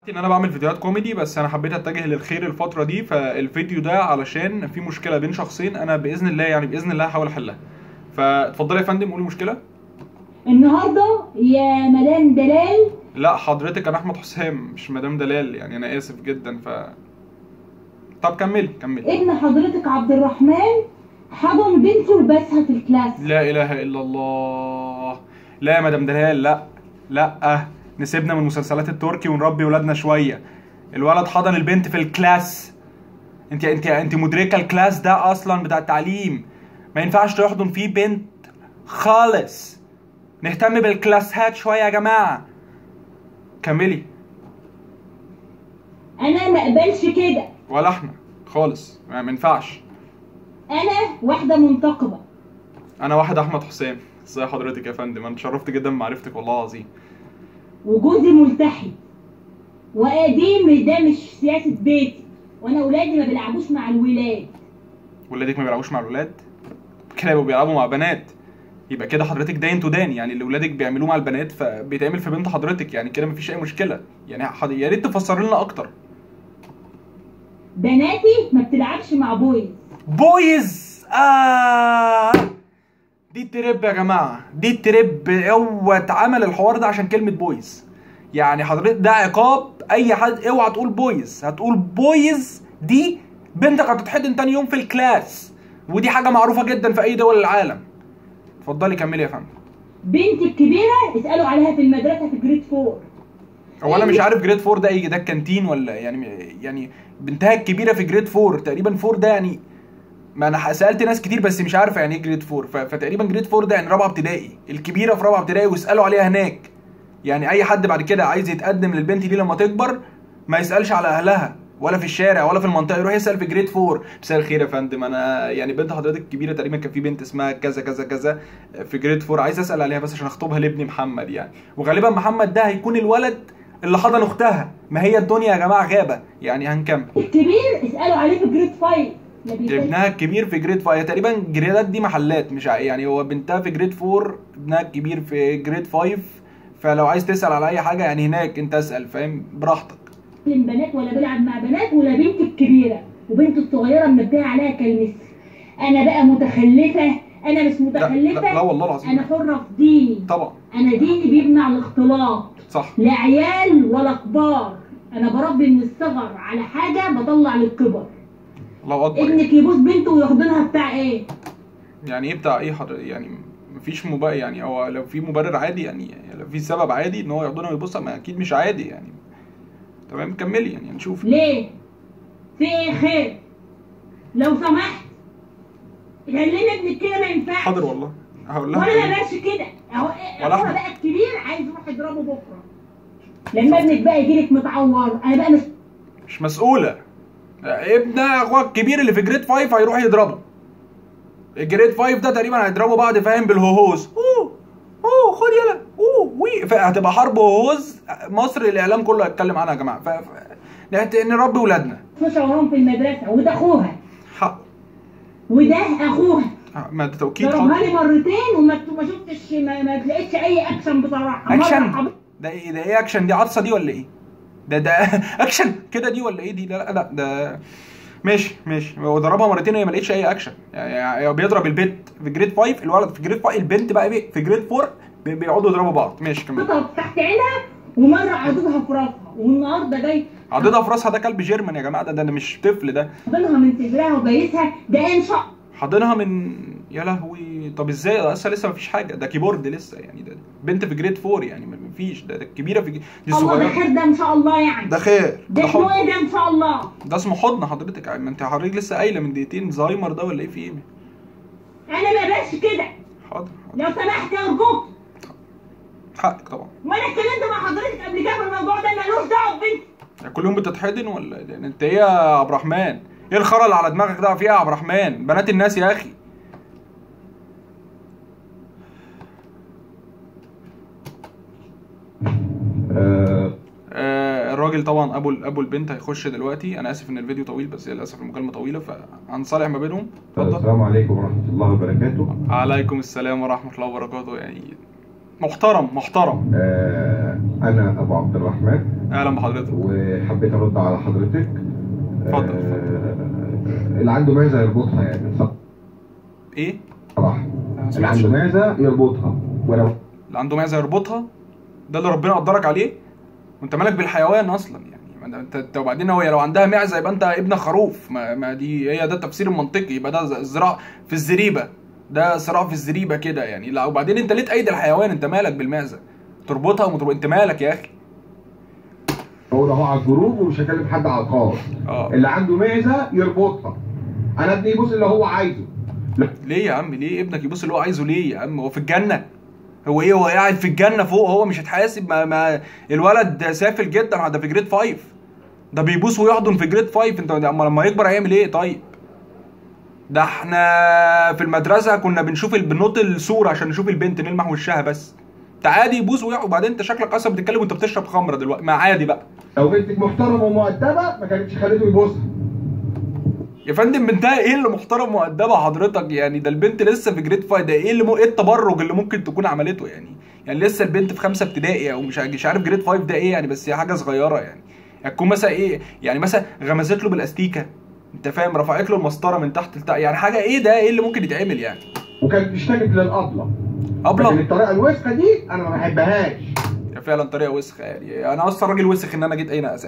ان انا بعمل فيديوهات كوميدي، بس انا حبيت اتجه للخير الفتره دي. فالفيديو ده علشان في مشكله بين شخصين، انا باذن الله باذن الله هحاول احلها. فاتفضلي يا فندم قولي المشكله. النهارده يا مدام دلال. لا حضرتك، انا احمد حسام مش مدام دلال، انا اسف جدا. طب كملي. ابن حضرتك عبد الرحمن حضن بنتي وبسها في الكلاس. لا اله الا الله. لا يا مدام دلال، لا نسيبنا من المسلسلات التركي ونربي ولادنا شويه. الولد حضن البنت في الكلاس. انت مدركه الكلاس ده اصلا بتاع التعليم، ما ينفعش تحضن فيه بنت خالص. نهتم بالكلاسات شويه يا جماعه. كملي. انا ما اقبلش كده ولا احنا خالص، ما ينفعش. انا واحده منتقبه. انا واحد احمد حسام. ازي حضرتك يا فندم؟ انا اتشرفت جدا بمعرفتك والله العظيم. وجوزي ملتحي وقديم، ده مش سياسه بيتي، وانا اولادي ما بيلعبوش مع الولاد. ولادك ما بيلعبوش مع الولاد؟ كده يبقوا بيلعبوا مع بنات. يبقى كده حضرتك داين تو دان، اللي ولادك بيعملوه مع البنات فبيتعمل في بنت حضرتك، كده مفيش اي مشكله. يا ريت تفسر لنا اكتر. بناتي ما بتلعبش مع بويز. دي الترب يا جماعه، دي الترب. هو اتعمل الحوار ده عشان كلمه بويز. حضرتك ده عقاب اي حد. اوعى تقول بويز، هتقول بويز دي بنتك هتتحضن تاني يوم في الكلاس، ودي حاجه معروفه جدا في اي دول العالم. اتفضلي كملي يا فندم. بنتي الكبيره اسالوا عليها في المدرسه في جريد 4. هو انا مش عارف جريد 4 ده ايه، ده الكانتين ولا بنتها الكبيره في جريد 4 تقريبا. 4 ده ما انا سالت ناس كتير بس مش عارفه يعني ايه جريد 4. فتقريبا جريد 4 ده رابعه ابتدائي، الكبيره في رابعه ابتدائي واسالوا عليها هناك. اي حد بعد كده عايز يتقدم للبنت دي لما تكبر ما يسالش على اهلها ولا في الشارع ولا في المنطقه، يروح يسال في جريد 4. مساء الخير يا فندم، انا بنت حضرتك الكبيره تقريبا كان في بنت اسمها كذا كذا كذا في جريد 4، عايز اسال عليها بس عشان اخطبها لابني محمد. وغالبا محمد ده هيكون الولد اللي حضن اختها. ما هي الدنيا يا جماعه غابه. هنكمل. الكبير اسالوا عليه في جريد 5. ابنها الكبير في جريد 5. تقريبا جريدات دي محلات، مش هو بنتها في جريد 4، ابنها الكبير في جريد 5. فلو عايز تسال على اي حاجه هناك انت اسال، فاهم؟ براحتك. بنات ولا بيلعب مع بنات ولا بنت الكبيره وبنت الصغيره منبهه عليها كالمثل. انا بقى متخلفه؟ انا مش متخلفه. لا والله العظيم انا حره في ديني. طبعا انا ديني بيمنع الاختلاط. صح. لا عيال ولا كبار. انا بربي من الصغر على حاجه بطلع للكبر. الله اكبر. ابنك يبوس بنته ويحضنها بتاع ايه؟ ايه بتاع ايه حضرتك؟ مفيش مبرر. هو لو في مبرر عادي، لو في سبب عادي ان هو يحضنها ويبوسها، ما اكيد مش عادي تمام كملي نشوف. ليه؟ في ايه خير؟ لو سمحت كلمي ابنك كده، ما ينفعش. حاضر والله هقول لها. ولا بلاش كده اهو. ولا هو بقى الكبير عايز يروح يضربه بكره. لما ابنك بقى يجيلك متعور انا بقى مش مسؤوله. ابنها اخوك الكبير اللي في جريد 5 هيروح يضربه. الجريد 5 ده تقريبا هيضربوا بعض، فاهم؟ بالهوهوز. خد يلا وي. هتبقى حرب هوهوز. مصر الاعلام كله هيتكلم عنها يا جماعه. نربي ولادنا. مش وراهم في المدرسه، وده اخوها. حق. وده اخوها. ما ده توكيد. ضربها لي مرتين وما شفتش، ما لقيتش اي اكشن بصراحه. اكشن؟ ده ايه اكشن؟ دي عطسه دي ولا ايه؟ ده اكشن كده دي ولا ايه دي؟ لا ده ماشي. هو ضربها مرتين وهي ما لقيتش اي اكشن. بيضرب البنت في جريد 5، الولد في جريد 5، البنت بقى في جريد 4. بيقعدوا يضربوا بعض. ماشي كمل. تحت عينها ومره عضدها في راسها، والنهارده جاي عضدها في راسها. ده كلب جيرمان يا جماعه، ده مش طفل. ده حاضنها من صدرها وبايسها. ده ايه انشاء؟ حاضنها من يا لهوي. طب ازاي؟ ده لسه مفيش حاجه. ده كيبورد لسه. ده بنت في جريد 4 مفيش. ده الكبيره في دي الصغيره. الله، ده خير ده ان شاء الله. ده خير. ده اسمه ايه ده ان شاء الله؟ ده اسمه حضن حضرتك. ما انت حضرتك لسه قايله من دقيقتين زهايمر ده ولا ايه؟ في ايه؟ انا ما بقاش كده. حاضر لو سمحت ارجوك. حقك طبعا. وانا اتكلمت مع حضرتك قبل كده في الموضوع ده، مالوش دعوه ببنتي. كل يوم بتتحضن ولا انت ايه يا عبد الرحمن؟ ايه الخرا اللي على دماغك ده؟ فيها يا عبد الرحمن؟ بنات الناس يا اخي. الراجل طبعا ابو البنت هيخش دلوقتي. انا اسف ان الفيديو طويل، بس للاسف المكالمه طويله فهنصالح ما بينهم. اتفضل. السلام عليكم ورحمه الله وبركاته. عليكم السلام ورحمه الله وبركاته. محترم محترم. انا ابو عبد الرحمن. اهلا بحضرتك. وحبيت ارد على حضرتك. اتفضل. اللي عنده معزه يربطها يعني. ايه؟ صراحه اللي عنده معزه يربطها. اللي عنده معزه يربطها؟ ده اللي ربنا قدرك عليه؟ وانت مالك بالحيوان اصلا يعني؟ انت وبعدين هو لو عندها معزه يبقى انت ابن خروف. ما دي هي ده التفسير المنطقي، يبقى ده زراعه في الزريبه، ده صراع في الزريبه كده يعني. لا وبعدين انت ليه تأيد الحيوان؟ انت مالك بالمعزه؟ تربطها وما انت مالك يا اخي؟ هو ده هو على الجروب ومش هكلم حد على الخاص. اللي عنده معزه يربطها. انا ابني يبص اللي هو عايزه. ليه يا عم؟ ليه ابنك يبص اللي هو عايزه؟ ليه يا عم؟ هو في الجنه؟ هو ايه؟ هو قاعد في الجنه فوق، هو مش هيتحاسب؟ ما الولد سافل جدا، ده في جريد 5، ده بيبوس ويحضن في جريد 5. انت لما يكبر هيعمل ايه طيب؟ ده احنا في المدرسه كنا بنشوف بننط السور عشان نشوف البنت نلمح وشها بس. انت عادي يبوس وبعدين انت شكلك اصلا بتتكلم وانت بتشرب خمره دلوقتي، ما عادي بقى. لو بنتك محترمه ومؤدبه ما كانتش خليته يبوسها. يا فندم بنتها ايه اللي محترم مؤدبه حضرتك يعني؟ ده البنت لسه في جريد 5، ده ايه ايه التبرج اللي ممكن تكون عملته يعني؟ يعني لسه البنت في 5 ابتدائي او مش عارف جريد 5 ده ايه يعني، بس هي حاجه صغيره يعني. هتكون مثلا ايه يعني؟ مثلا غمزت له بالاستيكه، انت فاهم؟ رفعت له المسطره من تحت لتحت يعني، حاجه ايه ده؟ ايه اللي ممكن يتعمل يعني؟ وكانت بتشتكي للابله. ابله؟ لكن الطريقه الوسخه دي انا ما بحبهاش. فعلا طريقه وسخه يعني. انا اصلا راجل وسخ ان انا جيت هنا اسال.